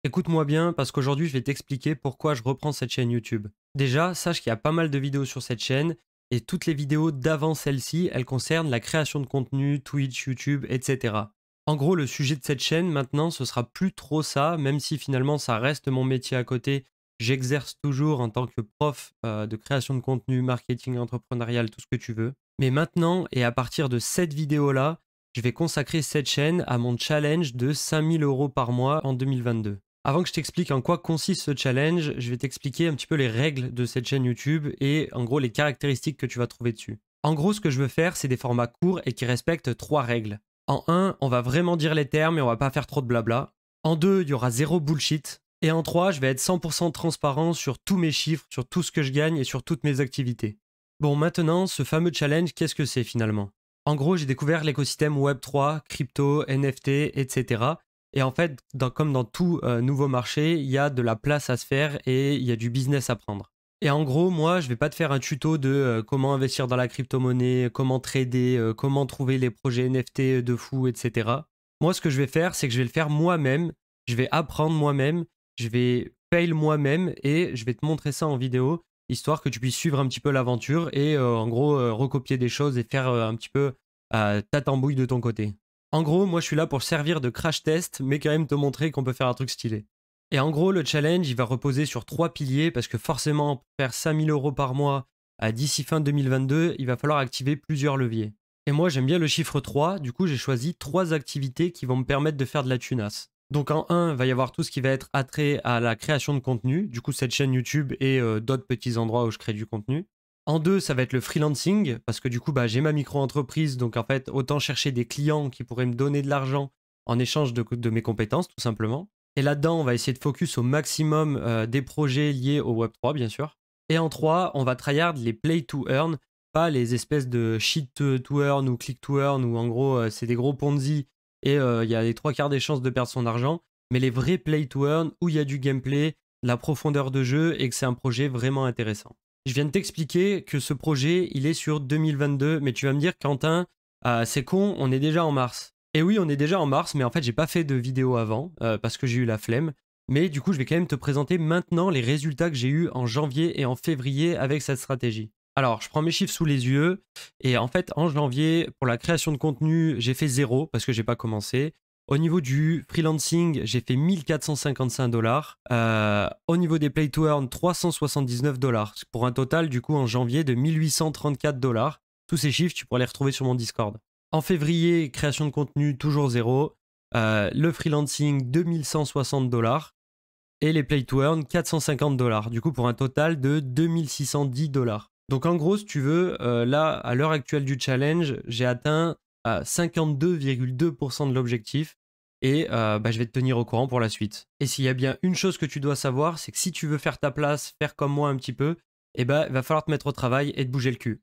Écoute-moi bien parce qu'aujourd'hui je vais t'expliquer pourquoi je reprends cette chaîne YouTube. Déjà, sache qu'il y a pas mal de vidéos sur cette chaîne et toutes les vidéos d'avant celle-ci, elles concernent la création de contenu, Twitch, YouTube, etc. En gros, le sujet de cette chaîne maintenant, ce sera plus trop ça, même si finalement ça reste mon métier à côté. J'exerce toujours en tant que prof de création de contenu, marketing entrepreneurial, tout ce que tu veux. Mais maintenant, et à partir de cette vidéo-là, je vais consacrer cette chaîne à mon challenge de 5 000 € par mois en 2022. Avant que je t'explique en quoi consiste ce challenge, je vais t'expliquer un petit peu les règles de cette chaîne YouTube et en gros les caractéristiques que tu vas trouver dessus. En gros, ce que je veux faire, c'est des formats courts et qui respectent trois règles. En un, on va vraiment dire les termes et on va pas faire trop de blabla. En deux, il y aura zéro bullshit. Et en trois, je vais être 100% transparent sur tous mes chiffres, sur tout ce que je gagne et sur toutes mes activités. Bon, maintenant, ce fameux challenge, qu'est-ce que c'est finalement? En gros, j'ai découvert l'écosystème Web3, crypto, NFT, etc. Et en fait, comme dans tout nouveau marché, il y a de la place à se faire et il y a du business à prendre. Et en gros, moi, je vais pas te faire un tuto de comment investir dans la crypto-monnaie, comment trader, comment trouver les projets NFT de fou, etc. Moi, ce que je vais faire, c'est que je vais le faire moi-même. Je vais apprendre moi-même. Je vais fail moi-même et je vais te montrer ça en vidéo, histoire que tu puisses suivre un petit peu l'aventure et en gros recopier des choses et faire un petit peu ta tambouille de ton côté. En gros, moi je suis là pour servir de crash test, mais quand même te montrer qu'on peut faire un truc stylé. Et en gros, le challenge, il va reposer sur trois piliers parce que forcément, pour faire 5 000 € par mois d'ici fin 2022, il va falloir activer plusieurs leviers. Et moi, j'aime bien le chiffre 3, du coup, j'ai choisi trois activités qui vont me permettre de faire de la tunasse. Donc en un, il va y avoir tout ce qui va être attrait à la création de contenu, du coup cette chaîne YouTube et d'autres petits endroits où je crée du contenu. En deux, ça va être le freelancing, parce que du coup, j'ai ma micro-entreprise, donc en fait, autant chercher des clients qui pourraient me donner de l'argent en échange de mes compétences, tout simplement. Et là-dedans, on va essayer de focus au maximum des projets liés au Web3, bien sûr. Et en trois, on va tryhard les play to earn, pas les espèces de shit to earn ou click to earn, où en gros, c'est des gros Ponzi et il y a les trois quarts des chances de perdre son argent, mais les vrais play to earn, où il y a du gameplay, de la profondeur de jeu et que c'est un projet vraiment intéressant. Je viens de t'expliquer que ce projet, il est sur 2022, mais tu vas me dire, Quentin, c'est con, on est déjà en mars. Et oui, on est déjà en mars, mais en fait, j'ai pas fait de vidéo avant, parce que j'ai eu la flemme. Mais du coup, je vais quand même te présenter maintenant les résultats que j'ai eus en janvier et en février avec cette stratégie. Alors, je prends mes chiffres sous les yeux, et en fait, en janvier, pour la création de contenu, j'ai fait zéro, parce que j'ai pas commencé. Au niveau du freelancing, j'ai fait 1 455 $. Au niveau des play to earn, 379 $. Pour un total, du coup, en janvier, de 1 834 $. Tous ces chiffres, tu pourras les retrouver sur mon Discord. En février, création de contenu, toujours zéro. Le freelancing, 2160 $. Et les play to earn, 450 $. Du coup, pour un total de 2610 $. Donc, en gros, si tu veux, là, à l'heure actuelle du challenge, j'ai atteint 52,2% de l'objectif et je vais te tenir au courant pour la suite. Et s'il y a bien une chose que tu dois savoir, c'est que si tu veux faire ta place, faire comme moi un petit peu, il va falloir te mettre au travail et te bouger le cul.